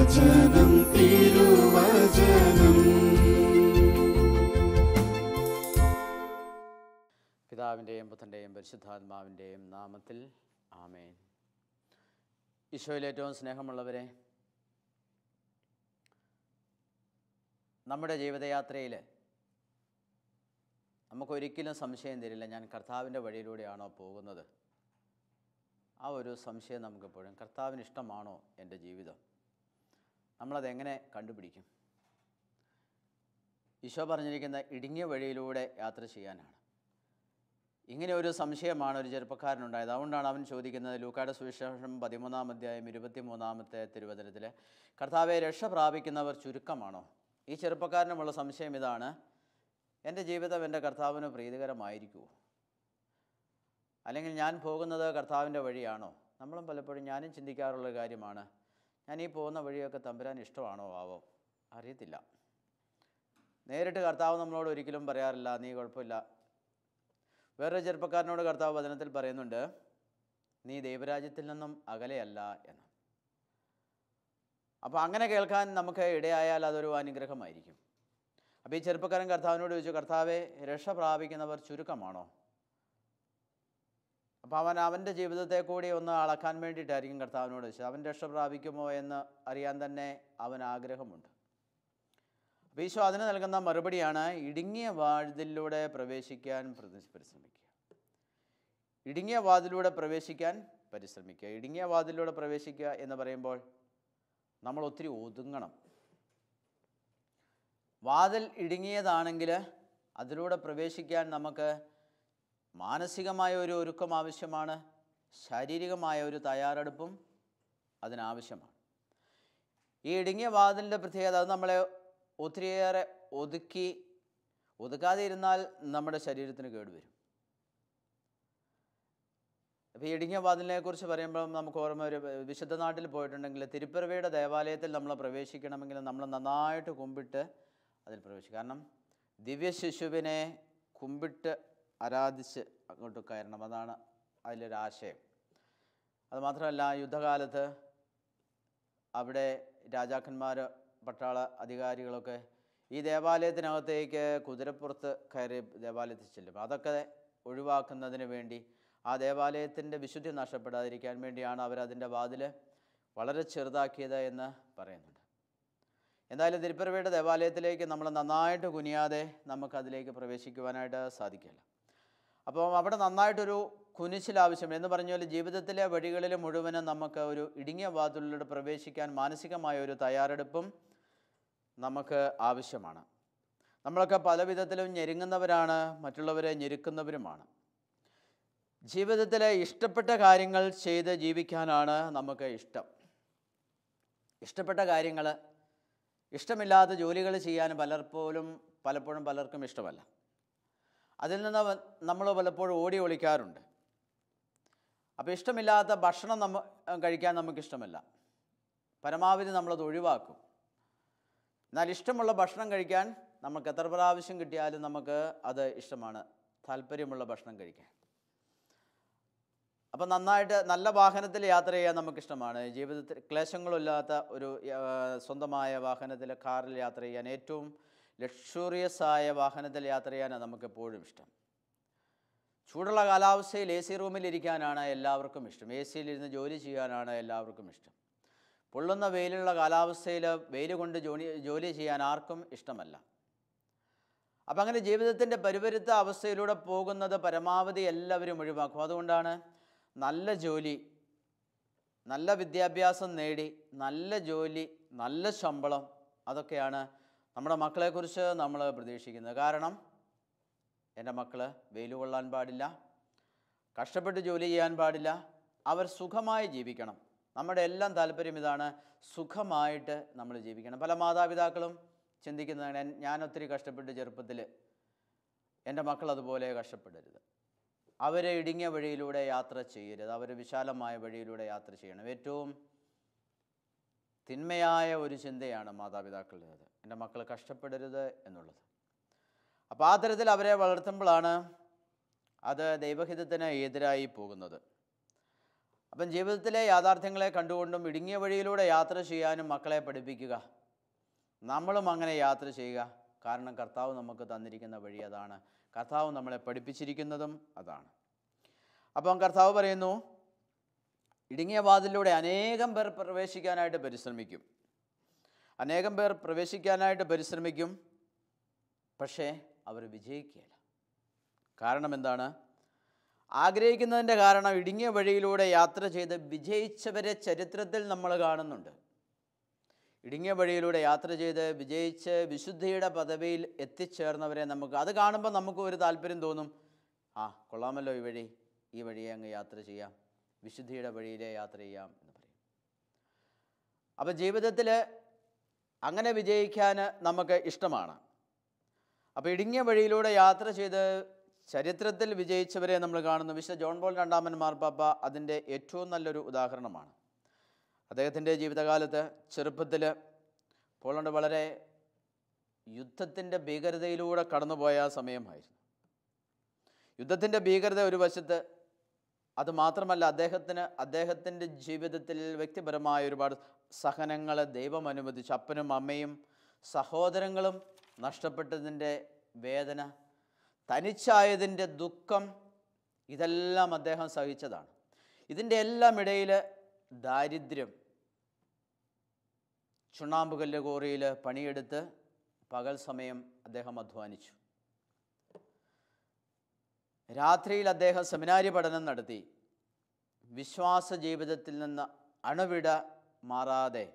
തിരുവചനം തിരുവചനം. പിതാവിൻ്റെയും പുത്രൻ്റെയും പരിശുദ്ധാത്മാവിൻ്റെയും നാമത്തിൽ ആമേൻ. ഈശോയിൽ ഏറ്റവും സ്നേഹമുള്ളവരെ, നമ്മുടെ ജീവിതയാത്രയിൽ നമുക്കൊരിക്കലും സംശയം തരില്ല, ഞാൻ കർത്താവിൻ്റെ വഴിയിലൂടെയാണോ പോകുന്നത്. ആ ഒരു സംശയം നമുക്കെപ്പോഴും, കർത്താവിന് ഇഷ്ടമാണോ എൻ്റെ ജീവിതം, നമ്മളതെങ്ങനെ കണ്ടുപിടിക്കും? ഈശോ പറഞ്ഞിരിക്കുന്ന ഇടുങ്ങിയ വഴിയിലൂടെ യാത്ര ചെയ്യാനാണ്. ഇങ്ങനെ ഒരു സംശയമാണ് ഒരു ചെറുപ്പക്കാരനുണ്ടായത്. അതുകൊണ്ടാണ് അവൻ ചോദിക്കുന്നത്, ലൂക്കായുടെ സുവിശേഷം 13-ാം അധ്യായം 23-ാമത്തെ തിരുവചനത്തിൽ, കർത്താവെ, രക്ഷ പ്രാപിക്കുന്നവർ ചുരുക്കമാണോ? ഈ ചെറുപ്പക്കാരനുമുള്ള സംശയം ഇതാണ്, എൻ്റെ ജീവിതം എൻ്റെ കർത്താവിന് പ്രീതികരമായിരിക്കുമോ? അല്ലെങ്കിൽ ഞാൻ പോകുന്നത് കർത്താവിൻ്റെ വഴിയാണോ? നമ്മളും പലപ്പോഴും, ഞാനും ചിന്തിക്കാറുള്ള കാര്യമാണ്, ഞാൻ ഈ പോകുന്ന വഴിയൊക്കെ തമ്പുരാൻ ഇഷ്ടമാണോ ആവോ? അറിയത്തില്ല. നേരിട്ട് കർത്താവ് നമ്മളോട് ഒരിക്കലും പറയാറില്ല, നീ കുഴപ്പമില്ല. വേറൊരു ചെറുപ്പക്കാരനോട് കർത്താവ് വചനത്തിൽ പറയുന്നുണ്ട്, നീ ദൈവരാജ്യത്തിൽ നിന്നും അകലെയല്ല എന്ന്. അപ്പോൾ അങ്ങനെ കേൾക്കാൻ നമുക്ക് ഇടയായാൽ അതൊരു അനുഗ്രഹമായിരിക്കും. അപ്പോൾ ഈ ചെറുപ്പക്കാരൻ കർത്താവിനോട് ചോദിച്ചു, കർത്താവെ, രക്ഷ പ്രാപിക്കുന്നവർ ചുരുക്കമാണോ? അപ്പോൾ അവൻ്റെ ജീവിതത്തെ കൂടി ഒന്ന് അളക്കാൻ വേണ്ടിയിട്ടായിരിക്കും കർത്താവിനോട് ചോദിച്ചത്. അവൻ രക്ഷ പ്രാപിക്കുമോ എന്ന് അറിയാൻ തന്നെ അവൻ ആഗ്രഹമുണ്ട്. അപ്പോൾ ഈശോ അതിന് നൽകുന്ന മറുപടിയാണ്, ഇടുങ്ങിയ വാതിലിലൂടെ പ്രവേശിക്കാൻ പരിശ്രമിക്കുക. ഇടുങ്ങിയ വാതിലൂടെ പ്രവേശിക്കാൻ പരിശ്രമിക്കുക. ഇടുങ്ങിയ വാതിലൂടെ പ്രവേശിക്കുക എന്ന് പറയുമ്പോൾ നമ്മൾ ഒത്തിരി ഒതുങ്ങണം. വാതിൽ ഇടുങ്ങിയതാണെങ്കിൽ അതിലൂടെ പ്രവേശിക്കാൻ നമുക്ക് മാനസികമായ ഒരു ഒരുക്കം ആവശ്യമാണ്, ശാരീരികമായ ഒരു തയ്യാറെടുപ്പും അതിനാവശ്യമാണ്. ഈ ഇടുങ്ങിയ വാതിലിൻ്റെ പ്രത്യേകത, അത് നമ്മളെ ഒത്തിരിയേറെ ഒതുക്കാതെ ഇരുന്നാൽ നമ്മുടെ ശരീരത്തിന് കേടുവരും. അപ്പോൾ ഈ ഇടുങ്ങിയ വാതിലിനെക്കുറിച്ച് പറയുമ്പോൾ നമുക്ക് ഓർമ്മ ഒരു വിശുദ്ധ നാട്ടിൽ പോയിട്ടുണ്ടെങ്കിൽ തിരുപ്പിറവിയുടെ ദേവാലയത്തിൽ നമ്മൾ പ്രവേശിക്കണമെങ്കിൽ നമ്മൾ നന്നായിട്ട് കുമ്പിട്ട് അതിൽ പ്രവേശിക്കും. കാരണം ദിവ്യ ശിശുവിനെ കുമ്പിട്ട് ആരാധിച്ച് അങ്ങോട്ട് കയറണം, അതാണ് അതിലൊരാശയം. അതുമാത്രമല്ല, യുദ്ധകാലത്ത് അവിടെ രാജാക്കന്മാർ, പട്ടാള അധികാരികളൊക്കെ ഈ ദേവാലയത്തിനകത്തേക്ക് കുതിരപ്പുറത്ത് കയറി ദേവാലയത്തിൽ ചെല്ലും. അതൊക്കെ ഒഴിവാക്കുന്നതിന് വേണ്ടി, ആ ദേവാലയത്തിൻ്റെ വിശുദ്ധി നഷ്ടപ്പെടാതിരിക്കാൻ വേണ്ടിയാണ് അവരതിൻ്റെ വാതിൽ വളരെ ചെറുതാക്കിയത് എന്ന് പറയുന്നുണ്ട്. എന്തായാലും തിരുപ്പിറവിയുടെ ദേവാലയത്തിലേക്ക് നമ്മൾ നന്നായിട്ട് കുനിയാതെ നമുക്കതിലേക്ക് പ്രവേശിക്കുവാനായിട്ട് സാധിക്കില്ല. അപ്പോൾ അവിടെ നന്നായിട്ടൊരു കുനിച്ചിൽ ആവശ്യം. എന്ന് പറഞ്ഞ പോലെ ജീവിതത്തിലെ വഴികളിൽ മുഴുവനും നമുക്ക് ഒരു ഇടുങ്ങിയ വാതിലിലൂടെ പ്രവേശിക്കാൻ മാനസികമായ ഒരു തയ്യാറെടുപ്പും നമുക്ക് ആവശ്യമാണ്. നമ്മളൊക്കെ പല വിധത്തിലും ഞെരുങ്ങുന്നവരാണ്, മറ്റുള്ളവരെ ഞെരുക്കുന്നവരുമാണ്. ജീവിതത്തിലെ ഇഷ്ടപ്പെട്ട കാര്യങ്ങൾ ചെയ്ത് ജീവിക്കാനാണ് നമുക്ക് ഇഷ്ടം. ഇഷ്ടപ്പെട്ട കാര്യങ്ങൾ, ഇഷ്ടമില്ലാത്ത ജോലികൾ ചെയ്യാൻ പലപ്പോഴും പലർക്കും ഇഷ്ടമല്ല. അതിൽ നിന്ന് നമ്മൾ പലപ്പോഴും ഓടി ഒളിക്കാറുണ്ട്. അപ്പോൾ ഇഷ്ടമില്ലാത്ത ഭക്ഷണം കഴിക്കാൻ നമുക്കിഷ്ടമല്ല, പരമാവധി നമ്മളത് ഒഴിവാക്കും. എന്നാൽ ഇഷ്ടമുള്ള ഭക്ഷണം കഴിക്കാൻ നമുക്ക് എത്ര പ്രാവശ്യം കിട്ടിയാലും നമുക്ക് അത് ഇഷ്ടമാണ്, താല്പര്യമുള്ള ഭക്ഷണം കഴിക്കാൻ. അപ്പം നന്നായിട്ട് നല്ല വാഹനത്തിൽ യാത്ര ചെയ്യാൻ നമുക്കിഷ്ടമാണ്. ജീവിതത്തിൽ ക്ലേശങ്ങളില്ലാത്ത ഒരു സ്വന്തമായ വാഹനത്തിൽ, കാറിൽ യാത്ര ചെയ്യാൻ, ഏറ്റവും ലക്ഷൂറിയസായ വാഹനത്തിൽ യാത്ര ചെയ്യാനാണ് നമുക്കെപ്പോഴും ഇഷ്ടം. ചൂടുള്ള കാലാവസ്ഥയിൽ AC റൂമിലിരിക്കാനാണ് എല്ലാവർക്കും ഇഷ്ടം. AC-യിലിരുന്ന് ജോലി ചെയ്യാനാണ് എല്ലാവർക്കും ഇഷ്ടം. പൊള്ളുന്ന വെയിലുള്ള കാലാവസ്ഥയിൽ വെയിൽ കൊണ്ട് ജോലി ചെയ്യാൻ ആർക്കും ഇഷ്ടമല്ല. അപ്പം അങ്ങനെ ജീവിതത്തിൻ്റെ പരിവരുത്ത അവസ്ഥയിലൂടെ പോകുന്നത് പരമാവധി എല്ലാവരും ഒഴിവാക്കും. അതുകൊണ്ടാണ് നല്ല ജോലി, നല്ല വിദ്യാഭ്യാസം നേടി, നല്ല ജോലി, നല്ല ശമ്പളം, അതൊക്കെയാണ് നമ്മുടെ മക്കളെക്കുറിച്ച് നമ്മൾ പ്രതീക്ഷിക്കുന്നത്. കാരണം എൻ്റെ മക്കൾ വെയിൽ കൊള്ളാൻ പാടില്ല, കഷ്ടപ്പെട്ട് ജോലി ചെയ്യാൻ പാടില്ല, അവർ സുഖമായി ജീവിക്കണം. നമ്മുടെ എല്ലാം താല്പര്യം ഇതാണ്, സുഖമായിട്ട് നമ്മൾ ജീവിക്കണം. പല മാതാപിതാക്കളും ചിന്തിക്കുന്നതാണ്, ഞാൻ ഒത്തിരി കഷ്ടപ്പെട്ട് ചെറുപ്പത്തിൽ, എൻ്റെ മക്കൾ അതുപോലെ കഷ്ടപ്പെടരുത്, അവരെ ഇടുങ്ങിയ വഴിയിലൂടെ യാത്ര ചെയ്യരുത്, അവർ വിശാലമായ വഴിയിലൂടെ യാത്ര ചെയ്യണം. ഏറ്റവും തിന്മയായ ഒരു ചിന്തയാണ് മാതാപിതാക്കളുടേത്, എൻ്റെ മക്കൾ കഷ്ടപ്പെടരുത് എന്നുള്ളത്. അപ്പോൾ ആ തരത്തിൽ അവരെ വളർത്തുമ്പോഴാണ് അത് ദൈവഹിതത്തിന് എതിരായി പോകുന്നത്. അപ്പം ജീവിതത്തിലെ യാഥാർത്ഥ്യങ്ങളെ കണ്ടുകൊണ്ടും ഇടുങ്ങിയ വഴിയിലൂടെ യാത്ര ചെയ്യാനും മക്കളെ പഠിപ്പിക്കുക. നമ്മളും അങ്ങനെ യാത്ര ചെയ്യുക. കാരണം കർത്താവ് നമുക്ക് തന്നിരിക്കുന്ന വഴി അതാണ്. കർത്താവ് നമ്മളെ പഠിപ്പിച്ചിരിക്കുന്നതും അതാണ്. അപ്പം കർത്താവ് പറയുന്നു, ഇടുങ്ങിയ വാതിലൂടെ അനേകം പേർ പ്രവേശിക്കാനായിട്ട് പരിശ്രമിക്കും. അനേകം പേർ പ്രവേശിക്കാനായിട്ട് പരിശ്രമിക്കും, പക്ഷേ അവർ വിജയിക്കുകയില്ല. കാരണം എന്താണ്? ആഗ്രഹിക്കുന്നതിൻ്റെ കാരണം ഇടുങ്ങിയ വഴിയിലൂടെ യാത്ര ചെയ്ത് വിജയിച്ചവരെ ചരിത്രത്തിൽ നമ്മൾ കാണുന്നുണ്ട്. ഇടുങ്ങിയ വഴിയിലൂടെ യാത്ര ചെയ്ത് വിജയിച്ച് വിശുദ്ധിയുടെ പദവിയിൽ എത്തിച്ചേർന്നവരെ അത് കാണുമ്പോൾ നമുക്ക് ഒരു താല്പര്യം തോന്നും. കൊള്ളാമല്ലോ ഈ വഴിയെ അങ്ങ് യാത്ര ചെയ്യാം, വിശുദ്ധിയുടെ വഴിയിലെ യാത്ര ചെയ്യാം എന്ന് പറയും. അപ്പം ജീവിതത്തിൽ അങ്ങനെ വിജയിക്കാൻ നമുക്ക് ഇഷ്ടമാണ്. അപ്പോൾ ഇടുങ്ങിയ വഴിയിലൂടെ യാത്ര ചെയ്ത് ചരിത്രത്തിൽ വിജയിച്ചവരെ നമ്മൾ കാണുന്നു. വിശുദ്ധ ജോൺ പോൾ രണ്ടാമൻ മാർപ്പാപ്പ അതിൻ്റെ ഏറ്റവും നല്ലൊരു ഉദാഹരണമാണ്. അദ്ദേഹത്തിൻ്റെ ജീവിതകാലത്ത് ചെറുപ്പത്തിൽ പോളണ്ട് വളരെ യുദ്ധത്തിൻ്റെ ഭീകരതയിലൂടെ കടന്നുപോയ സമയമായിരുന്നു. യുദ്ധത്തിൻ്റെ ഭീകരത ഒരു വശത്ത്, അതുമാത്രമല്ല അദ്ദേഹത്തിൻ്റെ ജീവിതത്തിൽ വ്യക്തിപരമായ ഒരുപാട് സഹനങ്ങൾ ദൈവം അനുവദിച്ചു. അപ്പനും അമ്മയും സഹോദരങ്ങളും നഷ്ടപ്പെട്ടതിൻ്റെ വേദന, തനിച്ചായതിൻ്റെ ദുഃഖം, ഇതെല്ലാം അദ്ദേഹം സഹിച്ചതാണ്. ഇതിൻ്റെ എല്ലാം ഇടയിൽ ദാരിദ്ര്യം, ചുണ്ണാമ്പുകല്ല് കോറിയിൽ പണിയെടുത്ത് പകൽ സമയം അദ്ദേഹം അധ്വാനിച്ചു. രാത്രിയിൽ അദ്ദേഹം സെമിനാരി പഠനം നടത്തി. വിശ്വാസ ജീവിതത്തിൽ നിന്ന് അണുവിട മാറാതെ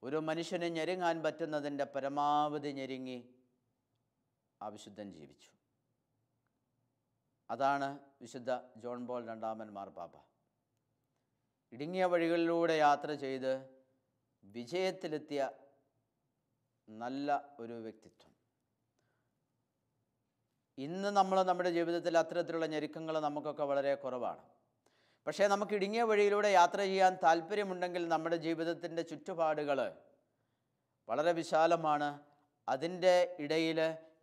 ഒരു മനുഷ്യന് ഞെരുങ്ങാൻ പറ്റുന്നതിൻ്റെ പരമാവധി ഞെരുങ്ങി ആ വിശുദ്ധൻ ജീവിച്ചു. അതാണ് വിശുദ്ധ ജോൺ പോൾ രണ്ടാമൻ മാർപ്പാപ്പ. ഇടുങ്ങിയ വഴികളിലൂടെ യാത്ര ചെയ്ത് വിജയത്തിലെത്തിയ നല്ല ഒരു വ്യക്തിത്വം. ഇന്ന് നമ്മുടെ ജീവിതത്തിൽ അത്തരത്തിലുള്ള ഞെരുക്കങ്ങൾ നമുക്കൊക്കെ വളരെ കുറവാണ്. പക്ഷേ നമുക്ക് ഇടുങ്ങിയ വഴിയിലൂടെ യാത്ര ചെയ്യാൻ താല്പര്യമുണ്ടെങ്കിൽ നമ്മുടെ ജീവിതത്തിൻ്റെ ചുറ്റുപാടുകൾ വളരെ വിശാലമാണ്. അതിൻ്റെ ഇടയിൽ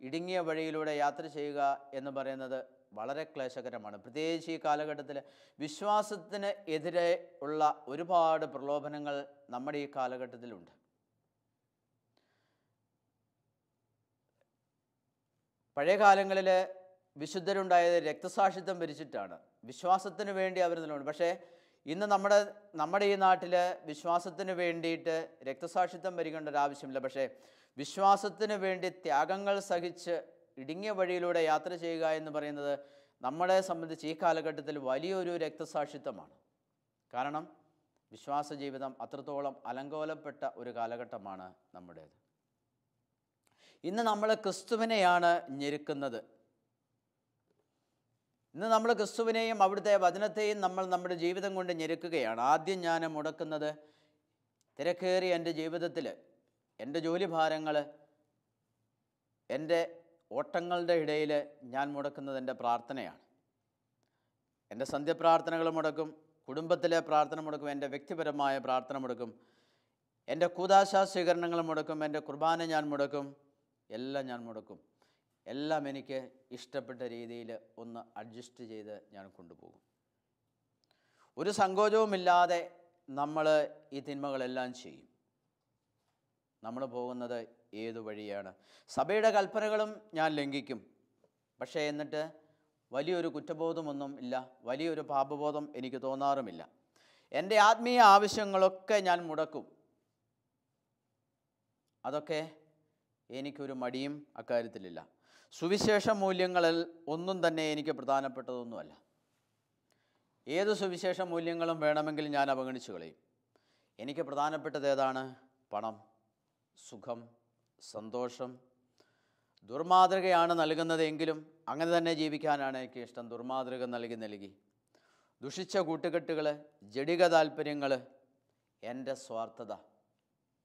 ഇടുങ്ങിയ വഴിയിലൂടെ യാത്ര ചെയ്യുക എന്ന് പറയുന്നത് വളരെ ക്ലേശകരമാണ്. പ്രത്യേകിച്ച് ഈ കാലഘട്ടത്തിൽ വിശ്വാസത്തിന് എതിരെ ഉള്ള ഒരുപാട് പ്രലോഭനങ്ങൾ നമ്മുടെ ഈ കാലഘട്ടത്തിലുണ്ട്. പഴയ കാലങ്ങളിൽ വിശുദ്ധരുണ്ടായത് രക്തസാക്ഷിത്വം വരിച്ചിട്ടാണ്. വിശ്വാസത്തിന് വേണ്ടി അവർ നിലകൊണ്ടു. പക്ഷേ ഇന്ന് നമ്മുടെ ഈ നാട്ടിൽ വിശ്വാസത്തിന് വേണ്ടിയിട്ട് രക്തസാക്ഷിത്വം വരിക്കേണ്ട ഒരാവശ്യമില്ല. പക്ഷേ വിശ്വാസത്തിന് വേണ്ടി ത്യാഗങ്ങൾ സഹിച്ച് ഇടുങ്ങിയ വഴിയിലൂടെ യാത്ര ചെയ്യുക എന്ന് പറയുന്നത് നമ്മളെ സംബന്ധിച്ച് ഈ കാലഘട്ടത്തിൽ വലിയൊരു രക്തസാക്ഷിത്വമാണ്. കാരണം വിശ്വാസ ജീവിതം അത്രത്തോളം അലങ്കോലപ്പെട്ട ഒരു കാലഘട്ടമാണ് നമ്മുടേത്. ഇന്ന് നമ്മൾ ക്രിസ്തുവിനെയാണ് ഞെരുക്കുന്നത്. ഇന്ന് നമ്മൾ ക്രിസ്തുവിനെയും അവിടുത്തെ വചനത്തെയും നമ്മുടെ ജീവിതം കൊണ്ട് ഞെരുക്കുകയാണ്. ആദ്യം ഞാൻ മുടക്കുന്നത് തിരക്കേറിയ എൻ്റെ ജീവിതത്തിൽ എൻ്റെ ജോലിഭാരങ്ങൾ, എൻ്റെ ഓട്ടങ്ങളുടെ ഇടയിൽ ഞാൻ മുടക്കുന്നത് എൻ്റെ പ്രാർത്ഥനയാണ്. എൻ്റെ സന്ധ്യപ്രാർത്ഥനകൾ മുടക്കും, കുടുംബത്തിലെ പ്രാർത്ഥന മുടക്കും, എൻ്റെ വ്യക്തിപരമായ പ്രാർത്ഥന മുടക്കും, എൻ്റെ കൂദാശ സ്വീകരണങ്ങൾ മുടക്കും, എൻ്റെ കുർബാന ഞാൻ മുടക്കും, എല്ലാം ഞാൻ മുടക്കും. എല്ലാം എനിക്ക് ഇഷ്ടപ്പെട്ട രീതിയിൽ ഒന്ന് അഡ്ജസ്റ്റ് ചെയ്ത് ഞാൻ കൊണ്ടുപോകും. ഒരു സങ്കോചവുമില്ലാതെ നമ്മൾ ഈ തിന്മകളെല്ലാം ചെയ്യും. നമ്മൾ പോകുന്നത് ഏതു വഴിയാണ്? സഭയുടെ കൽപ്പനകളും ഞാൻ ലംഘിക്കും. പക്ഷേ എന്നിട്ട് വലിയൊരു കുറ്റബോധമൊന്നും ഇല്ല, വലിയൊരു പാപബോധം എനിക്ക് തോന്നാറുമില്ല. എൻ്റെ ആത്മീയ ആവശ്യങ്ങളൊക്കെ ഞാൻ മുടക്കും. അതൊക്കെ എനിക്കൊരു മടിയും അക്കാര്യത്തിലില്ല. സുവിശേഷ മൂല്യങ്ങളിൽ ഒന്നും തന്നെ എനിക്ക് പ്രധാനപ്പെട്ടതൊന്നുമല്ല. ഏത് സുവിശേഷ മൂല്യങ്ങളും വേണമെങ്കിൽ ഞാൻ അവഗണിച്ചു കളയും. എനിക്ക് പ്രധാനപ്പെട്ടത് ഏതാണ്? പണം, സുഖം, സന്തോഷം. ദുർമാതൃകയാണ് നൽകുന്നതെങ്കിലും അങ്ങനെ തന്നെ ജീവിക്കാനാണ് എനിക്ക് ഇഷ്ടം. ദുർമാതൃക നൽകി ദുഷിച്ച കൂട്ടുകെട്ടുകൾ, ജഡിക താല്പര്യങ്ങൾ, എൻ്റെ സ്വാർത്ഥത,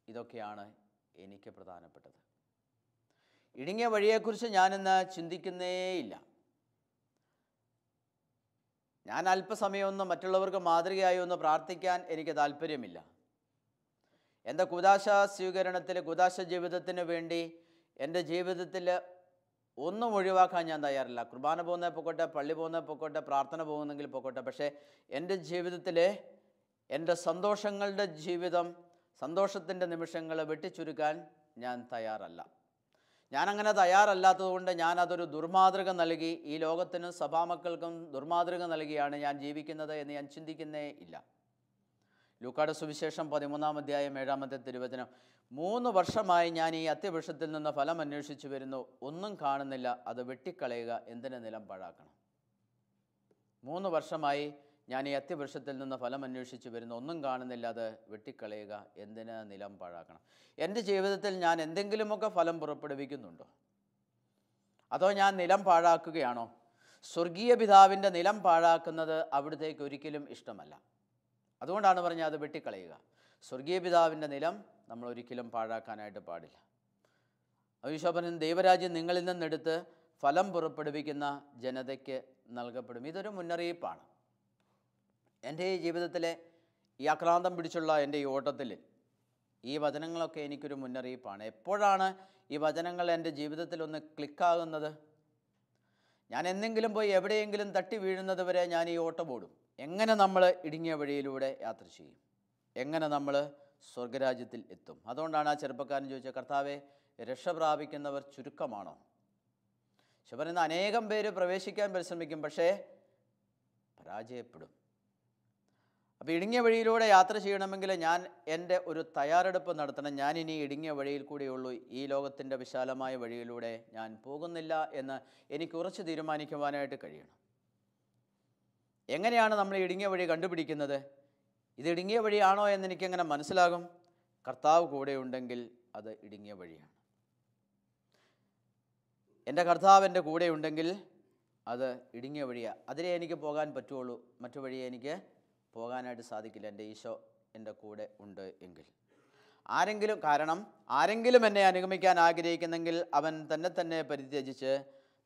ഇതൊക്കെയാണ് എനിക്ക് പ്രധാനപ്പെട്ടത്. ഇടുങ്ങിയ വഴിയെക്കുറിച്ച് ഞാനിന്ന് ചിന്തിക്കുന്നേയില്ല. ഞാൻ അല്പസമയമൊന്നും മറ്റുള്ളവർക്ക് മാതൃകയായി ഒന്ന് പ്രാർത്ഥിക്കാൻ എനിക്ക് താല്പര്യമില്ല. എൻ്റെ കൂദാശ സ്വീകരണത്തിൽ, കൂദാശ ജീവിതത്തിന് വേണ്ടി എൻ്റെ ജീവിതത്തിൽ ഒന്നും ഒഴിവാക്കാൻ ഞാൻ തയ്യാറില്ല. കുർബാന പോകുന്നതിൽ പൊക്കോട്ടെ, പള്ളി പോകുന്നതിൽ പൊക്കോട്ടെ, പ്രാർത്ഥന പോകുന്നെങ്കിൽ പൊക്കോട്ടെ. പക്ഷേ എൻ്റെ ജീവിതത്തിലെ എൻ്റെ സന്തോഷങ്ങളുടെ ജീവിതം, സന്തോഷത്തിൻ്റെ നിമിഷങ്ങൾ വെട്ടിച്ചുരുക്കാൻ ഞാൻ തയ്യാറല്ല. ഞാനങ്ങനെ തയ്യാറല്ലാത്തതുകൊണ്ട് ഞാനതൊരു ദുർമാതൃക നൽകി, ഈ ലോകത്തിനും സഭാമക്കൾക്കും ദുർമാതൃക നൽകിയാണ് ഞാൻ ജീവിക്കുന്നത് എന്ന് ഞാൻ ചിന്തിക്കുന്നേ ഇല്ല. ലൂക്കായുടെ സുവിശേഷം 13-ാം അധ്യായം 7-ാമത്തെ തിരുവചനം, 3 വർഷമായി ഞാൻ ഈ അത്യവൃക്ഷത്തിൽ നിന്ന് ഫലം അന്വേഷിച്ചു വരുന്നു, ഒന്നും കാണുന്നില്ല, അത് വെട്ടിക്കളയുക, എന്തിന് നിലം പാഴാക്കണം. 3 വർഷമായി ഞാൻ ഈ അത്യവൃക്ഷത്തിൽ നിന്ന് ഫലം അന്വേഷിച്ചു വരുന്നു, ഒന്നും കാണുന്നില്ല, അത് വെട്ടിക്കളയുക, എന്തിന് നിലം പാഴാക്കണം. എൻ്റെ ജീവിതത്തിൽ ഞാൻ എന്തെങ്കിലുമൊക്കെ ഫലം പുറപ്പെടുവിക്കുന്നുണ്ടോ? അതോ ഞാൻ നിലം പാഴാക്കുകയാണോ? സ്വർഗീയ പിതാവിൻ്റെ നിലം പാഴാക്കുന്നത് അവിടുത്തേക്ക് ഒരിക്കലും ഇഷ്ടമല്ല. അതുകൊണ്ടാണ് പറഞ്ഞത് അത് വെട്ടിക്കളയുക. സ്വർഗീയ പിതാവിൻ്റെ നിലം നമ്മൾ ഒരിക്കലും പാഴാക്കാനായിട്ട് പാടില്ല. ഈശോപരൻ ദൈവരാജ്യം നിങ്ങളിൽ നിന്നെടുത്ത് ഫലം പുറപ്പെടുവിക്കുന്ന ജനതയ്ക്ക് നൽകപ്പെടും. ഇതൊരു മുന്നറിയിപ്പാണ്. എൻ്റെ ഈ ജീവിതത്തിലെ ഈ ആക്രാന്തം പിടിച്ചുള്ള എൻ്റെ ഈ ഓട്ടത്തിൽ ഈ വചനങ്ങളൊക്കെ എനിക്കൊരു മുന്നറിയിപ്പാണ്. എപ്പോഴാണ് ഈ വചനങ്ങൾ എൻ്റെ ജീവിതത്തിലൊന്ന് ക്ലിക്കാകുന്നത്? ഞാൻ എന്തെങ്കിലും പോയി എവിടെയെങ്കിലും തട്ടി വീഴുന്നത് വരെ ഞാൻ ഈ ഓട്ടം ഓടും. എങ്ങനെ നമ്മൾ ഇടുങ്ങിയ വഴിയിലൂടെ യാത്ര ചെയ്യും? എങ്ങനെ നമ്മൾ സ്വർഗരാജ്യത്തിൽ എത്തും? അതുകൊണ്ടാണ് ആ ചെറുപ്പക്കാരൻ ചോദിച്ചത്, കർത്താവെ, രക്ഷ പ്രാപിക്കുന്നവർ ചുരുക്കമാണോ? പറയുന്ന അനേകം പേര് പ്രവേശിക്കാൻ പരിശ്രമിക്കും, പക്ഷേ പരാജയപ്പെടും. അപ്പോൾ ഇടുങ്ങിയ വഴിയിലൂടെ യാത്ര ചെയ്യണമെങ്കിൽ ഞാൻ എൻ്റെ ഒരു തയ്യാറെടുപ്പ് നടത്തണം. ഞാനിനി ഇടുങ്ങിയ വഴിയിൽ കൂടെയുള്ളൂ, ഈ ലോകത്തിൻ്റെ വിശാലമായ വഴിയിലൂടെ ഞാൻ പോകുന്നില്ല എന്ന് എനിക്ക് ഉറച്ചു തീരുമാനിക്കുവാനായിട്ട് കഴിയണം. എങ്ങനെയാണ് നമ്മൾ ഇടുങ്ങിയ വഴി കണ്ടുപിടിക്കുന്നത്? ഇത് ഇടുങ്ങിയ വഴിയാണോ എന്ന് എനിക്കെങ്ങനെ മനസ്സിലാകും? കർത്താവ് കൂടെ ഉണ്ടെങ്കിൽ അത് ഇടുങ്ങിയ വഴിയാണ്. എൻ്റെ കർത്താവ് എൻ്റെ കൂടെ ഉണ്ടെങ്കിൽ അത് ഇടുങ്ങിയ വഴിയാണ്. അതിലേ എനിക്ക് പോകാൻ പറ്റുള്ളൂ, മറ്റു വഴിയെ എനിക്ക് പോകാനായിട്ട് സാധിക്കില്ല. എൻ്റെ ഈശോ എൻ്റെ കൂടെ ഉണ്ട് എങ്കിൽ. ആരെങ്കിലും എന്നെ അനുഗമിക്കാൻ ആഗ്രഹിക്കുന്നെങ്കിൽ അവൻ തന്നെ പരിത്യജിച്ച്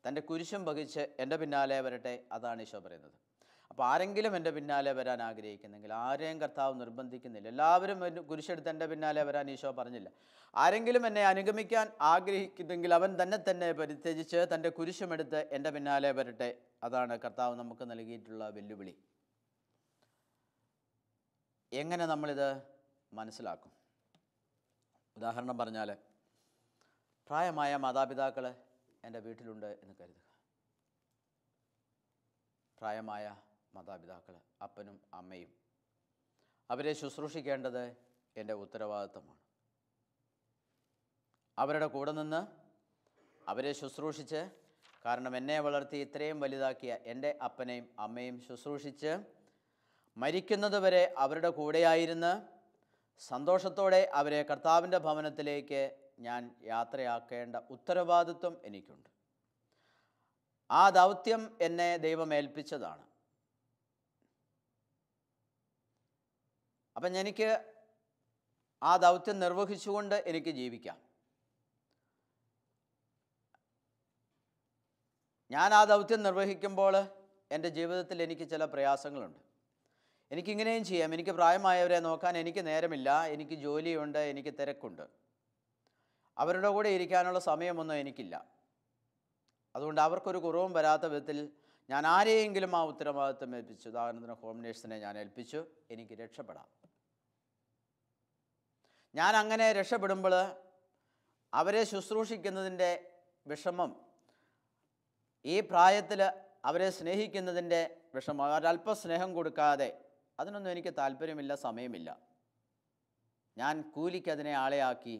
തൻ്റെ കുരിശും വഹിച്ച് എൻ്റെ പിന്നാലെ വരട്ടെ. അതാണ് ഈശോ പറയുന്നത്. അപ്പോൾ ആരെങ്കിലും എൻ്റെ പിന്നാലെ വരാൻ ആഗ്രഹിക്കുന്നെങ്കിൽ, ആരെയും കർത്താവ് നിർബന്ധിക്കുന്നില്ല. എല്ലാവരും കുരിശെടുത്ത് എൻ്റെ പിന്നാലെ വരാൻ ഈശോ പറഞ്ഞില്ല. ആരെങ്കിലും എന്നെ അനുഗമിക്കാൻ ആഗ്രഹിക്കുന്നെങ്കിൽ അവൻ തന്നെ പരിത്യജിച്ച് തൻ്റെ കുരിശുമെടുത്ത് എൻ്റെ പിന്നാലെ വരട്ടെ. അതാണ് കർത്താവ് നമുക്ക് നൽകിയിട്ടുള്ള വെല്ലുവിളി. എങ്ങനെ നമ്മളിത് മനസ്സിലാക്കും? ഉദാഹരണം പറഞ്ഞാൽ, പ്രായമായ മാതാപിതാക്കൾ എൻ്റെ വീട്ടിലുണ്ട് എന്ന് കരുതുക. പ്രായമായ മാതാപിതാക്കൾ, അപ്പനും അമ്മയും, അവരെ ശുശ്രൂഷിക്കേണ്ടത് എൻ്റെ ഉത്തരവാദിത്തമാണ്. അവരുടെ കൂടെ നിന്ന് അവരെ ശുശ്രൂഷിച്ച്, കാരണം എന്നെ വളർത്തി ഇത്രയും വലുതാക്കിയ എൻ്റെ അപ്പനെയും അമ്മയും ശുശ്രൂഷിച്ച് മരിക്കുന്നത് വരെ അവരുടെ കൂടെയായിരുന്ന് സന്തോഷത്തോടെ അവരെ കർത്താവിൻ്റെ ഭവനത്തിലേക്ക് ഞാൻ യാത്രയാക്കേണ്ട ഉത്തരവാദിത്വം എനിക്കുണ്ട്. ആ ദൗത്യം എന്നെ ദൈവം ഏൽപ്പിച്ചതാണ്. അപ്പം എനിക്ക് ആ ദൗത്യം നിർവഹിച്ചുകൊണ്ട് എനിക്ക് ജീവിക്കാം. ഞാൻ ആ ദൗത്യം നിർവഹിക്കുമ്പോൾ എൻ്റെ ജീവിതത്തിൽ എനിക്ക് ചില പ്രയാസങ്ങളുണ്ട്. എനിക്കിങ്ങനെയും ചെയ്യാം. എനിക്ക് പ്രായമായവരെ നോക്കാൻ എനിക്ക് നേരമില്ല, എനിക്ക് ജോലിയുണ്ട്, എനിക്ക് തിരക്കുണ്ട്, അവരുടെ കൂടെ ഇരിക്കാനുള്ള സമയമൊന്നും എനിക്കില്ല. അതുകൊണ്ട് അവർക്കൊരു കുറവും വരാത്ത വിധത്തിൽ ഞാൻ ആരെയെങ്കിലും ആ ഉത്തരവാദിത്വം ഏൽപ്പിച്ചു. ഉദാഹരണത്തിന് ഹോം നേഴ്സിനെ ഞാൻ ഏൽപ്പിച്ചു, എനിക്ക് രക്ഷപ്പെടാം. ഞാൻ അങ്ങനെ രക്ഷപ്പെടുമ്പോൾ അവരെ ശുശ്രൂഷിക്കുന്നതിൻ്റെ വിഷമം, ഈ പ്രായത്തിൽ അവരെ സ്നേഹിക്കുന്നതിൻ്റെ വിഷമം, ഒരല്പം സ്നേഹം കൊടുക്കാതെ, അതിനൊന്നും എനിക്ക് താല്പര്യമില്ല, സമയമില്ല. ഞാൻ കൂലിക്കതിനെ ആളെയാക്കി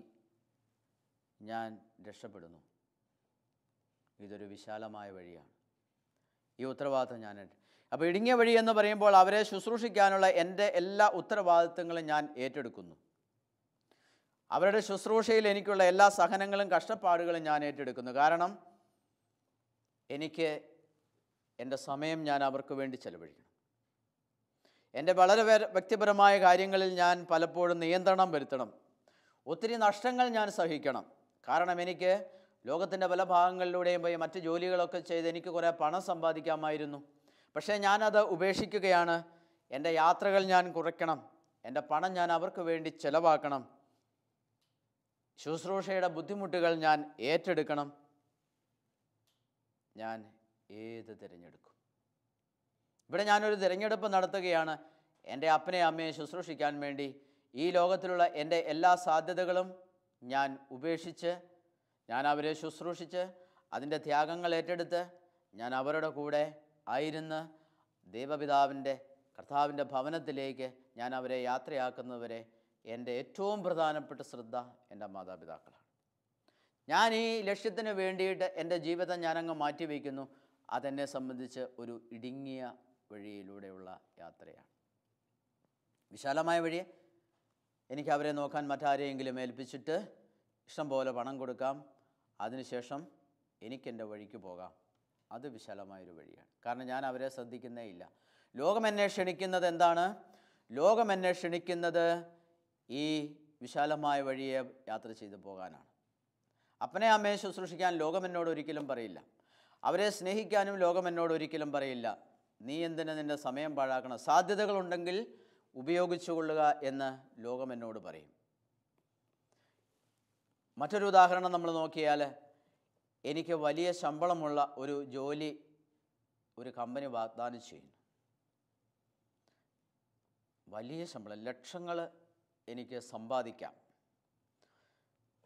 ഞാൻ രക്ഷപ്പെടുന്നു. ഇതൊരു വിശാലമായ വഴിയാണ്. ഈ ഉത്തരവാദിത്വം ഞാൻ അപ്പോൾ ഇടുങ്ങിയ വഴി എന്ന് പറയുമ്പോൾ അവരെ ശുശ്രൂഷിക്കാനുള്ള എൻ്റെ എല്ലാ ഉത്തരവാദിത്വങ്ങളും ഞാൻ ഏറ്റെടുക്കുന്നു. അവരുടെ ശുശ്രൂഷയിൽ എനിക്കുള്ള എല്ലാ സഹനങ്ങളും കഷ്ടപ്പാടുകളും ഞാൻ ഏറ്റെടുക്കുന്നു. കാരണം എനിക്ക് എൻ്റെ സമയം ഞാൻ അവർക്ക് വേണ്ടി ചെലവഴിക്കണം. എൻ്റെ വളരെ വ്യക്തിപരമായ കാര്യങ്ങളിൽ ഞാൻ പലപ്പോഴും നിയന്ത്രണം വരുത്തണം. ഒത്തിരി നഷ്ടങ്ങൾ ഞാൻ സഹിക്കണം. കാരണം എനിക്ക് ലോകത്തിൻ്റെ പല ഭാഗങ്ങളിലൂടെയും പോയി മറ്റ് ജോലികളൊക്കെ ചെയ്ത് എനിക്ക് കുറേ പണം സമ്പാദിക്കാമായിരുന്നു. പക്ഷേ ഞാനത് ഉപേക്ഷിക്കുകയാണ്. എൻ്റെ യാത്രകൾ ഞാൻ കുറയ്ക്കണം, എൻ്റെ പണം ഞാൻ അവർക്ക് വേണ്ടി ചെലവാക്കണം, ശുശ്രൂഷയുടെ ബുദ്ധിമുട്ടുകൾ ഞാൻ ഏറ്റെടുക്കണം. ഞാൻ ഏത് തിരഞ്ഞെടുക്കും? ഇവിടെ ഞാനൊരു തിരഞ്ഞെടുപ്പ് നടത്തുകയാണ്. എൻ്റെ അപ്പനെ അമ്മയെ ശുശ്രൂഷിക്കാൻ വേണ്ടി ഈ ലോകത്തിലുള്ള എൻ്റെ എല്ലാ സാധ്യതകളും ഞാൻ ഉപേക്ഷിച്ച്, ഞാൻ അവരെ ശുശ്രൂഷിച്ച് അതിൻ്റെ ത്യാഗങ്ങൾ ഏറ്റെടുത്ത് ഞാൻ അവരുടെ കൂടെ ആയിരുന്ന് ദൈവപിതാവിൻ്റെ കർത്താവിൻ്റെ ഭവനത്തിലേക്ക് ഞാൻ അവരെ യാത്രയാക്കുന്നവരെ എൻ്റെ ഏറ്റവും പ്രധാനപ്പെട്ട ശ്രദ്ധ എൻ്റെ മാതാപിതാക്കളാണ്. ഞാൻ ഈ ലക്ഷ്യത്തിന് വേണ്ടിയിട്ട് എൻ്റെ ജീവിതം ഞാനങ്ങ് മാറ്റിവെക്കുന്നു. അതെന്നെ സംബന്ധിച്ച് ഒരു ഇടുങ്ങിയ വഴിയിലൂടെയുള്ള യാത്രയാണ്. വിശാലമായ വഴി എനിക്ക് അവരെ നോക്കാൻ മറ്റാരെയെങ്കിലും ഏൽപ്പിച്ചിട്ട് ഇഷ്ടം പോലെ പണം കൊടുക്കാം, അതിനുശേഷം എനിക്കെൻ്റെ വഴിക്ക് പോകാം. അത് വിശാലമായൊരു വഴിയാണ്. കാരണം ഞാൻ അവരെ ശ്രദ്ധിക്കുന്നേ ഇല്ല. ലോകം എന്നെ ക്ഷണിക്കുന്നത് എന്താണ്? ലോകം എന്നെ ക്ഷണിക്കുന്നത് ഈ വിശാലമായ വഴിയെ യാത്ര ചെയ്തു പോകാനാണ്. അപ്പനെ അമ്മയെ ശുശ്രൂഷിക്കാൻ ലോകം എന്നോട് ഒരിക്കലും പറയില്ല. അവരെ സ്നേഹിക്കാനും ലോകം എന്നോട് ഒരിക്കലും പറയില്ല, നീ എന്തിന് നിൻ്റെ സമയം പാഴാക്കണം, സാധ്യതകളുണ്ടെങ്കിൽ ഉപയോഗിച്ചുകൊള്ളുക എന്ന് ലോകം എന്നോട് പറയും. മറ്റൊരു ഉദാഹരണം നമ്മൾ നോക്കിയാൽ, എനിക്ക് വലിയ ശമ്പളമുള്ള ഒരു ജോലി ഒരു കമ്പനി വാഗ്ദാനം ചെയ്യുന്നു. വലിയ ശമ്പളം, ലക്ഷങ്ങൾ എനിക്ക് സമ്പാദിക്കാം.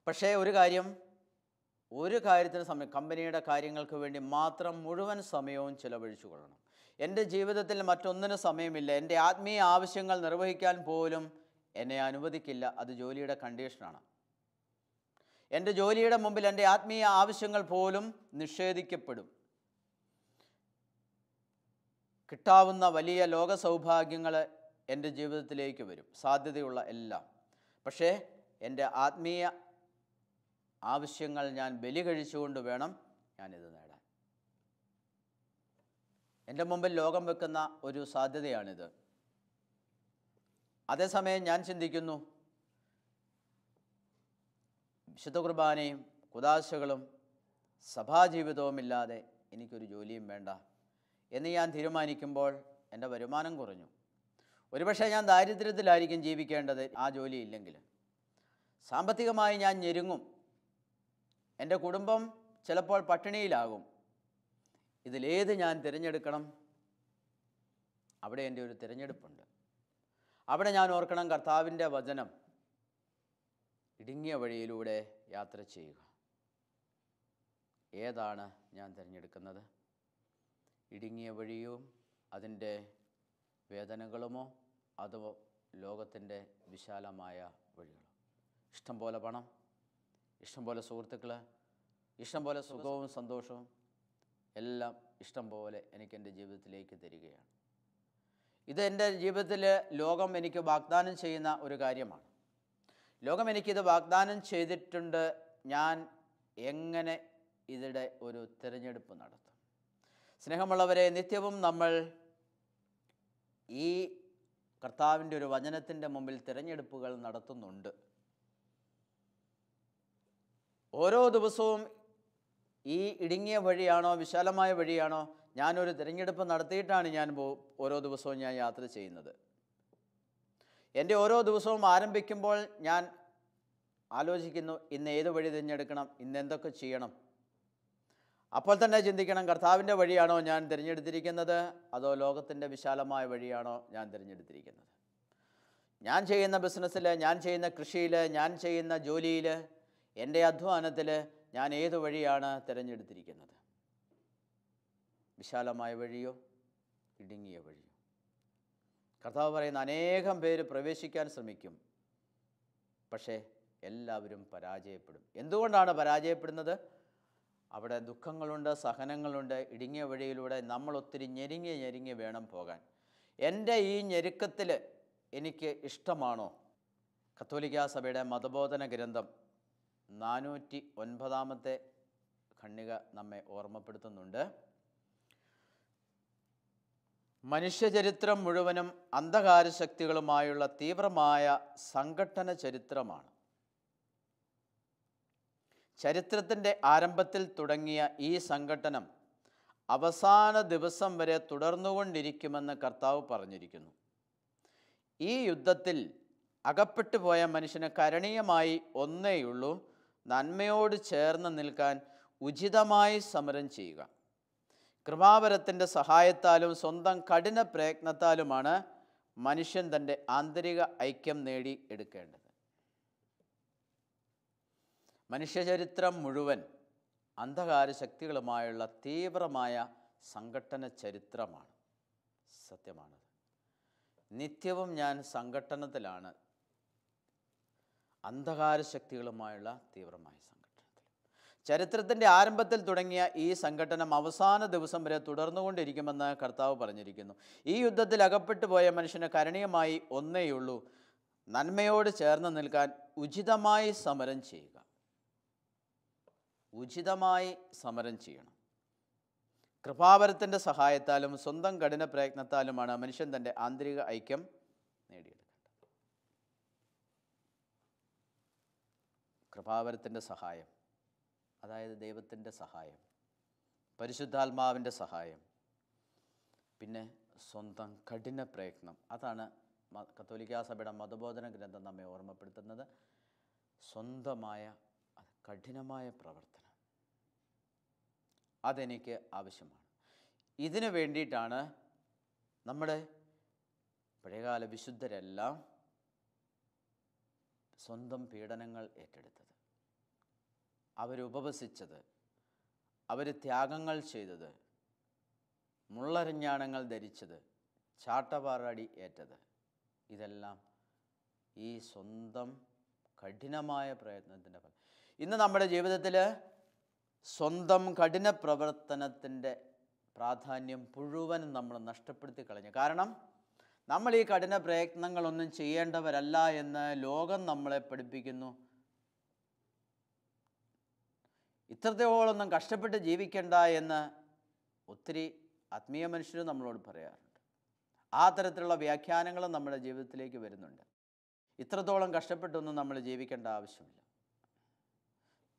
പക്ഷേ ഒരു കാര്യത്തിന് സമയം, കമ്പനിയുടെ കാര്യങ്ങൾക്ക് വേണ്ടി മാത്രം മുഴുവൻ സമയവും ചിലവഴിച്ചു കൊള്ളണം. എൻ്റെ ജീവിതത്തിൽ മറ്റൊന്നിനും സമയമില്ല. എൻ്റെ ആത്മീയ ആവശ്യങ്ങൾ നിർവഹിക്കാൻ പോലും എന്നെ അനുവദിക്കില്ല. അത് ജോലിയുടെ കണ്ടീഷനാണ്. എൻ്റെ ജോലിയുടെ മുമ്പിൽ എൻ്റെ ആത്മീയ ആവശ്യങ്ങൾ പോലും നിഷേധിക്കപ്പെടും. കിട്ടാവുന്ന വലിയ ലോക സൗഭാഗ്യങ്ങൾ എൻ്റെ ജീവിതത്തിലേക്ക് വരും, സാധ്യതയുള്ള എല്ലാം. പക്ഷേ എൻ്റെ ആത്മീയ ആവശ്യങ്ങൾ ഞാൻ ബലി കഴിച്ചുകൊണ്ട് വേണം ഞാനിത് നേടാൻ. എൻ്റെ മുമ്പിൽ ലോകം വെക്കുന്ന ഒരു സാധ്യതയാണിത്. അതേസമയം ഞാൻ ചിന്തിക്കുന്നു, വിശുദ്ധ കുർബാനയും കുദാശകളും സഭാജീവിതവുമില്ലാതെ എനിക്കൊരു ജോലിയും വേണ്ട എന്ന് ഞാൻ തീരുമാനിക്കുമ്പോൾ എൻ്റെ വരുമാനം കുറഞ്ഞു. ഒരുപക്ഷെ ഞാൻ ദാരിദ്ര്യത്തിലായിരിക്കും ജീവിക്കേണ്ടത് ആ ജോലി ഇല്ലെങ്കിൽ. സാമ്പത്തികമായി ഞാൻ ഞെരുങ്ങും. എൻ്റെ കുടുംബം ചിലപ്പോൾ പട്ടിണിയിലാകും. ഇതിലേത് ഞാൻ തിരഞ്ഞെടുക്കണം? അവിടെ എൻ്റെ ഒരു തിരഞ്ഞെടുപ്പുണ്ട്. അവിടെ ഞാൻ ഓർക്കണം കർത്താവിൻ്റെ വചനം, ഇടുങ്ങിയ വഴിയിലൂടെ യാത്ര ചെയ്യുക. ഏതാണ് ഞാൻ തിരഞ്ഞെടുക്കുന്നത്? ഇടുങ്ങിയ വഴിയും അതിൻ്റെ വേദനകളുമോ, അതോ ലോകത്തിൻ്റെ വിശാലമായ വഴികളോ? ഇഷ്ടം പോലെ പണം, ഇഷ്ടം പോലെ സുഹൃത്തുക്കൾ, ഇഷ്ടം പോലെ സുഖവും സന്തോഷവും എല്ലാം ഇഷ്ടം പോലെ എനിക്കെൻ്റെ ജീവിതത്തിലേക്ക് തരികയാണ്. ഇത് എൻ്റെ ജീവിതത്തിൽ ലോകം എനിക്ക് വാഗ്ദാനം ചെയ്യുന്ന ഒരു കാര്യമാണ്. ലോകം എനിക്കിത് വാഗ്ദാനം ചെയ്തിട്ടുണ്ട്. ഞാൻ എങ്ങനെ ഇതിടെ ഒരു തിരഞ്ഞെടുപ്പ് നടത്തും? സ്നേഹമുള്ളവരെ, നിത്യവും നമ്മൾ ഈ കർത്താവിൻ്റെ ഒരു വചനത്തിൻ്റെ മുമ്പിൽ തിരഞ്ഞെടുപ്പുകൾ നടത്തുന്നുണ്ട്. ഓരോ ദിവസവും ഈ ഇടുങ്ങിയ വഴിയാണോ വിശാലമായ വഴിയാണോ, ഞാനൊരു തിരഞ്ഞെടുപ്പ് നടത്തിയിട്ടാണ് ഓരോ ദിവസവും ഞാൻ യാത്ര ചെയ്യുന്നത്. എൻ്റെ ഓരോ ദിവസവും ആരംഭിക്കുമ്പോൾ ഞാൻ ആലോചിക്കുന്നു, ഇന്ന് ഏത് വഴി തിരഞ്ഞെടുക്കണം, ഇന്ന് എന്തൊക്കെ ചെയ്യണം. അപ്പോൾ തന്നെ ചിന്തിക്കണം, കർത്താവിൻ്റെ വഴിയാണോ ഞാൻ തിരഞ്ഞെടുത്തിരിക്കുന്നത്, അതോ ലോകത്തിൻ്റെ വിശാലമായ വഴിയാണോ ഞാൻ തിരഞ്ഞെടുത്തിരിക്കുന്നത്? ഞാൻ ചെയ്യുന്ന ബിസിനസ്സിൽ, ഞാൻ ചെയ്യുന്ന കൃഷിയിൽ, ഞാൻ ചെയ്യുന്ന ജോലിയിൽ, എൻ്റെ അധ്വാനത്തിൽ ഞാൻ ഏത് വഴിയാണ് തിരഞ്ഞെടുത്തിരിക്കുന്നത്? വിശാലമായ വഴിയോ ഇടുങ്ങിയ വഴിയോ? കർത്താവ് പറയുന്ന, അനേകം പേര് പ്രവേശിക്കാൻ ശ്രമിക്കും, പക്ഷേ എല്ലാവരും പരാജയപ്പെടും. എന്തുകൊണ്ടാണ് പരാജയപ്പെടുന്നത്? അവിടെ ദുഃഖങ്ങളുണ്ട്, സഹനങ്ങളുണ്ട്. ഇടുങ്ങിയ വഴിയിലൂടെ നമ്മൾ ഒത്തിരി ഞെരുങ്ങി വേണം പോകാൻ. എൻ്റെ ഈ ഞെരുക്കത്തിൽ എനിക്ക് ഇഷ്ടമാണോ? കത്തോലിക്കാ സഭയുടെ മതബോധന ഗ്രന്ഥം 409 ഖണ്ഡിക നമ്മെ ഓർമ്മപ്പെടുത്തുന്നുണ്ട്. മനുഷ്യചരിത്രം മുഴുവനും അന്ധകാര ശക്തികളുമായുള്ള തീവ്രമായ സംഘട്ടന ചരിത്രമാണ്. ചരിത്രത്തിൻ്റെ ആരംഭത്തിൽ തുടങ്ങിയ ഈ സംഘട്ടനം അവസാന ദിവസം വരെ തുടർന്നുകൊണ്ടിരിക്കുമെന്ന് കർത്താവ് പറഞ്ഞിരിക്കുന്നു. ഈ യുദ്ധത്തിൽ അകപ്പെട്ടു പോയ മനുഷ്യന് കരണീയമായി ഒന്നേയുള്ളൂ, നന്മയോട് ചേർന്ന് നിൽക്കാൻ ഉചിതമായി സമരം ചെയ്യുക. കൃപാവരത്തിൻ്റെ സഹായത്താലും സ്വന്തം കഠിന പ്രയത്നത്താലുമാണ് മനുഷ്യൻ തൻ്റെ ആന്തരിക ഐക്യം നേടി എടുക്കേണ്ടത്. മനുഷ്യചരിത്രം മുഴുവൻ അന്ധകാര ശക്തികളുമായുള്ള തീവ്രമായ സംഘട്ടന ചരിത്രമാണ്. സത്യമാണത്. നിത്യവും ഞാൻ സംഘട്ടനത്തിലാണ്, അന്ധകാര ശക്തികളുമായുള്ള തീവ്രമായ സംഘട്ടനത്തിൽ. ചരിത്രത്തിൻ്റെ ആരംഭത്തിൽ തുടങ്ങിയ ഈ സംഘട്ടനം അവസാന ദിവസം വരെ തുടർന്നുകൊണ്ടിരിക്കുമെന്ന് കർത്താവ് പറഞ്ഞിരിക്കുന്നു. ഈ യുദ്ധത്തിൽ അകപ്പെട്ടു പോയ മനുഷ്യന് കരണീയമായി ഒന്നേയുള്ളൂ: നന്മയോട് ചേർന്ന് നിൽക്കാൻ ഉചിതമായി സമരം ചെയ്യുക. ഉചിതമായി സമരം ചെയ്യണം. കൃപാവരത്തിൻ്റെ സഹായത്താലും സ്വന്തം കഠിന പ്രയത്നത്താലുമാണ് മനുഷ്യൻ തൻ്റെ ആന്തരിക ഐക്യം നേടിയെടുക്കേണ്ടത്. കൃപാവരത്തിൻ്റെ സഹായം, അതായത് ദൈവത്തിൻ്റെ സഹായം, പരിശുദ്ധാത്മാവിൻ്റെ സഹായം, പിന്നെ സ്വന്തം കഠിന പ്രയത്നം. അതാണ് കത്തോലിക്കാ സഭയുടെ മതബോധന ഗ്രന്ഥം നമ്മെ ഓർമ്മപ്പെടുത്തുന്നത്. സ്വന്തമായ കഠിനമായ പ്രവർത്തനം അതെനിക്ക് ആവശ്യമാണ്. ഇതിനു വേണ്ടിയിട്ടാണ് നമ്മുടെ പഴയകാല വിശുദ്ധരെല്ലാം സ്വന്തം പീഡനങ്ങൾ ഏറ്റെടുത്തത്, അവരുപവസിച്ചത്, അവർ ത്യാഗങ്ങൾ ചെയ്തത്, മുള്ളരിഞ്ഞാണങ്ങൾ ധരിച്ചത്, ചാട്ടവാറടി ഏറ്റത്. ഇതെല്ലാം ഈ സ്വന്തം കഠിനമായ പ്രയത്നത്തിൻ്റെ ഫലം. ഇന്ന് നമ്മുടെ ജീവിതത്തിൽ സ്വന്തം കഠിന പ്രവർത്തനത്തിൻ്റെ പ്രാധാന്യം മുഴുവനും നമ്മൾ നഷ്ടപ്പെടുത്തി കളഞ്ഞു. കാരണം നമ്മൾ ഈ കഠിന പ്രയത്നങ്ങളൊന്നും ചെയ്യേണ്ടവരല്ല എന്ന് ലോകം നമ്മളെ പഠിപ്പിക്കുന്നു. ഇത്രത്തോളൊന്നും കഷ്ടപ്പെട്ട് ജീവിക്കേണ്ട എന്ന് ഒത്തിരി ആത്മീയ മനുഷ്യരും നമ്മളോട് പറയാറുണ്ട്. ആ തരത്തിലുള്ള വ്യാഖ്യാനങ്ങളും നമ്മുടെ ജീവിതത്തിലേക്ക് വരുന്നുണ്ട്. ഇത്രത്തോളം കഷ്ടപ്പെട്ടൊന്നും നമ്മൾ ജീവിക്കേണ്ട ആവശ്യമില്ല.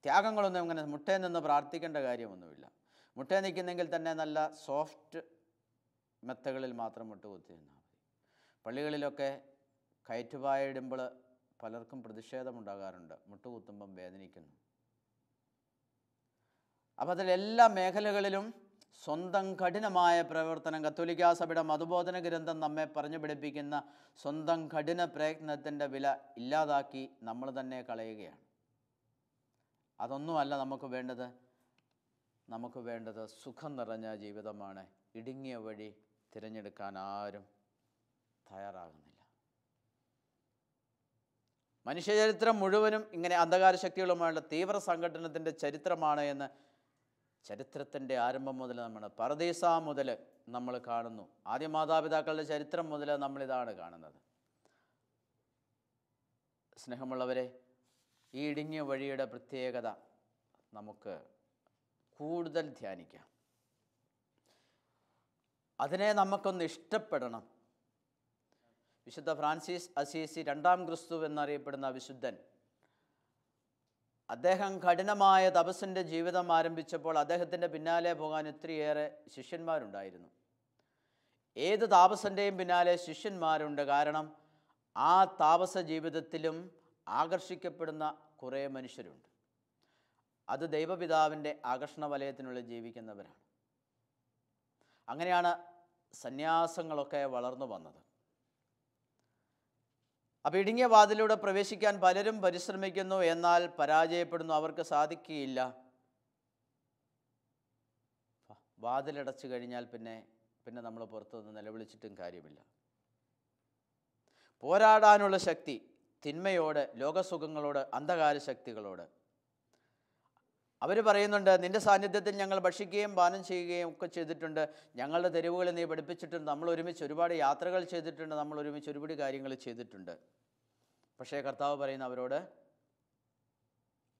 ത്യാഗങ്ങളൊന്നും അങ്ങനെ മുട്ടയിൽ നിന്ന് പ്രാർത്ഥിക്കേണ്ട കാര്യമൊന്നുമില്ല. മുട്ടയിൽ നിൽക്കുന്നെങ്കിൽ തന്നെ നല്ല സോഫ്റ്റ് മെത്തകളിൽ മാത്രം മുട്ടുകുത്തി നിന്നാൽ മതി. പള്ളികളിലൊക്കെ കയറ്റുപായിടുമ്പോൾ പലർക്കും പ്രതിഷേധമുണ്ടാകാറുണ്ട്. മുട്ടുകുത്തുമ്പം വേദനിക്കുന്നു. അപ്പം അതിലെല്ലാ മേഖലകളിലും സ്വന്തം കഠിനമായ പ്രവർത്തനം, കത്തോലിക്കാ സഭയുടെ മതബോധന ഗ്രന്ഥം നമ്മെ പറഞ്ഞു പഠിപ്പിക്കുന്ന സ്വന്തം കഠിന പ്രയത്നത്തിൻ്റെ വില ഇല്ലാതാക്കി നമ്മൾ തന്നെ കളയുകയാണ്. അതൊന്നുമല്ല നമുക്ക് വേണ്ടത്. നമുക്ക് വേണ്ടത് സുഖം നിറഞ്ഞ ജീവിതമാണ്. ഇടുങ്ങിയ വഴി തിരഞ്ഞെടുക്കാൻ ആരും തയ്യാറാകുന്നില്ല. മനുഷ്യചരിത്രം മുഴുവനും ഇങ്ങനെ അന്ധകാര ശക്തികളുമായുള്ള തീവ്ര സംഘട്ടനത്തിൻ്റെ ചരിത്രമാണ് എന്ന് ചരിത്രത്തിൻ്റെ ആരംഭം മുതൽ നമ്മൾ പറുദീസ മുതൽ നമ്മൾ കാണുന്നു. ആദ്യ മാതാപിതാക്കളുടെ ചരിത്രം മുതൽ നമ്മളിതാണ് കാണുന്നത്. സ്നേഹമുള്ളവരെ, ഈ ഇടുങ്ങിയ വഴിയുടെ പ്രത്യേകത നമുക്ക് കൂടുതൽ ധ്യാനിക്കാം. അതിനെ നമുക്കൊന്ന് ഇഷ്ടപ്പെടണം. വിശുദ്ധ ഫ്രാൻസിസ് അസീസി, രണ്ടാം ക്രിസ്തു എന്നറിയപ്പെടുന്ന വിശുദ്ധൻ, അദ്ദേഹം കഠിനമായ തപസ്സിൻ്റെ ജീവിതം ആരംഭിച്ചപ്പോൾ അദ്ദേഹത്തിൻ്റെ പിന്നാലെ പോകാൻ ഒത്തിരിയേറെ ശിഷ്യന്മാരുണ്ടായിരുന്നു. ഏത് താപസൻ്റെയും പിന്നാലെ ശിഷ്യന്മാരുണ്ട്. കാരണം ആ താപസ ജീവിതത്തിലും ആകർഷിക്കപ്പെടുന്ന കുറേ മനുഷ്യരുണ്ട്. അത് ദൈവപിതാവിൻ്റെ ആകർഷണ വലയത്തിനുള്ളിൽ ജീവിക്കുന്നവരാണ്. അങ്ങനെയാണ് സന്യാസങ്ങളൊക്കെ വളർന്നു വന്നത്. അപ്പോൾ ഇടുങ്ങിയ വാതിലൂടെ പ്രവേശിക്കാൻ പലരും പരിശ്രമിക്കുന്നു, എന്നാൽ പരാജയപ്പെടുന്നു. അവർക്ക് സാധിക്കുകയില്ല. വാതിലടച്ചു കഴിഞ്ഞാൽ പിന്നെ നമ്മൾ പുറത്തുനിന്ന് നിലവിളിച്ചിട്ടും കാര്യമില്ല. പോരാടാനുള്ള ശക്തി തിന്മയോട്, ലോകസുഖങ്ങളോട്, അന്ധകാര ശക്തികളോട്. അവർ പറയുന്നുണ്ട്, നിൻ്റെ സാന്നിധ്യത്തിൽ ഞങ്ങൾ ഭക്ഷിക്കുകയും പാനം ചെയ്യുകയും ഒക്കെ ചെയ്തിട്ടുണ്ട്. ഞങ്ങളുടെ തെരുവുകളിൽ നീ പഠിപ്പിച്ചിട്ടുണ്ട്. നമ്മൾ ഒരുമിച്ച് ഒരുപാട് യാത്രകൾ ചെയ്തിട്ടുണ്ട്. നമ്മൾ ഒരുമിച്ച് ഒരുപാട് കാര്യങ്ങൾ ചെയ്തിട്ടുണ്ട്. പക്ഷേ കർത്താവ് പറയുന്ന അവരോട്,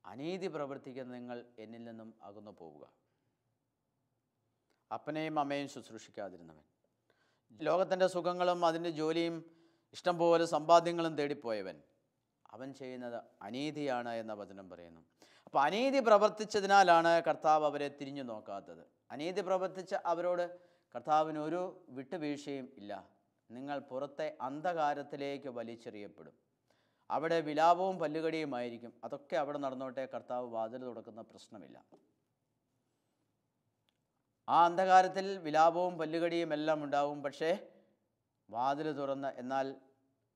അനീതി പ്രവർത്തിക്കുന്ന നിങ്ങൾ എന്നിൽ നിന്നും അകന്നു പോവുക. അപ്പനെയും അമ്മയും ശുശ്രൂഷിക്കാതിരുന്നവൻ, ലോകത്തിൻ്റെ സുഖങ്ങളും അതിൻ്റെ ജോലിയും ഇഷ്ടംപോലെ സമ്പാദ്യങ്ങളും തേടിപ്പോയവൻ, അവൻ ചെയ്യുന്നത് അനീതിയാണ് എന്ന വചനം പറയുന്നു. അപ്പോൾ അനീതി പ്രവർത്തിച്ചതിനാലാണ് കർത്താവ് അവരെ തിരിഞ്ഞു നോക്കാത്തത്. അനീതി പ്രവർത്തിച്ച അവരോട് കർത്താവിന് ഒരു വിട്ടുവീഴ്ചയും ഇല്ല. നിങ്ങൾ പുറത്തെ അന്ധകാരത്തിലേക്ക് വലിച്ചെറിയപ്പെടും. അവിടെ വിലാപവും പല്ലുകടിയുമായിരിക്കും. അതൊക്കെ അവിടെ നടന്നോട്ടെ, കർത്താവ് വാതിൽ തുറക്കുന്ന പ്രശ്നമില്ല. ആ അന്ധകാരത്തിൽ വിലാപവും പല്ലുകടിയും എല്ലാം ഉണ്ടാവും. പക്ഷേ വാതിൽ തുറന്ന് എന്നാൽ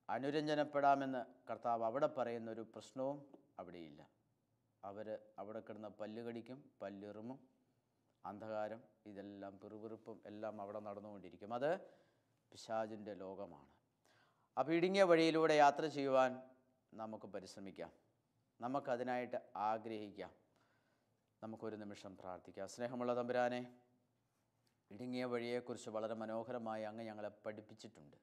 അനുരഞ്ജനപ്പെടാമെന്ന് കർത്താവ് അവിടെ പറയുന്നൊരു പ്രശ്നവും അവിടെയില്ല. അവർ അവിടെ കിടന്ന് പല്ലുകടിക്കും, പല്ലിറുമും, അന്ധകാരം, ഇതെല്ലാം പിറുപിറുപ്പും എല്ലാം അവിടെ നടന്നുകൊണ്ടിരിക്കും. അത് പിശാചിൻ്റെ ലോകമാണ്. അപ്പോൾ ഇടുങ്ങിയ വഴിയിലൂടെ യാത്ര ചെയ്യുവാൻ നമുക്ക് പരിശ്രമിക്കാം. നമുക്കതിനായിട്ട് ആഗ്രഹിക്കാം. നമുക്കൊരു നിമിഷം പ്രാർത്ഥിക്കാം. സ്നേഹമുള്ള തമ്പുരാനെ, ഇടുങ്ങിയ വഴിയെക്കുറിച്ച് വളരെ മനോഹരമായി അങ്ങ് ഞങ്ങളെ പഠിപ്പിച്ചിട്ടുണ്ട്.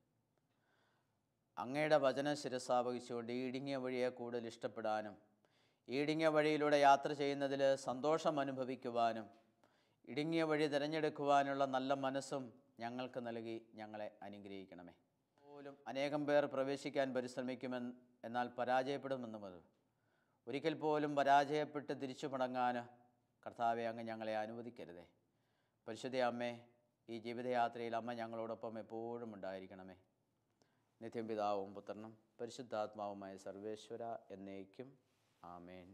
അങ്ങയുടെ വചന ശിരസാവഹിച്ചുകൊണ്ട് ഈ ഇടുങ്ങിയ വഴിയെ കൂടുതൽ ഇഷ്ടപ്പെടാനും ഇടുങ്ങിയ വഴിയിലൂടെ യാത്ര ചെയ്യുന്നതിൽ സന്തോഷം അനുഭവിക്കുവാനും ഇടുങ്ങിയ വഴി തിരഞ്ഞെടുക്കുവാനുള്ള നല്ല മനസ്സും ഞങ്ങൾക്ക് നൽകി ഞങ്ങളെ അനുഗ്രഹിക്കണമേ. പോലും അനേകം പേർ പ്രവേശിക്കാൻ പരിശ്രമിക്കുമെന്ന്, എന്നാൽ പരാജയപ്പെടുമെന്നും അത് ഒരിക്കൽ പോലും പരാജയപ്പെട്ട് തിരിച്ചു മടങ്ങാൻ കർത്താവെ അങ്ങ് ഞങ്ങളെ അനുവദിക്കരുതേ. പരിശുദ്ധ അമ്മേ, ഈ ജീവിതയാത്രയിൽ അമ്മ ഞങ്ങളോടൊപ്പം എപ്പോഴും ഉണ്ടായിരിക്കണമേ. നിത്യം പിതാവും പുത്രനും പരിശുദ്ധാത്മാവുമായ സർവേശ്വര എന്നേക്കും. ആമേൻ.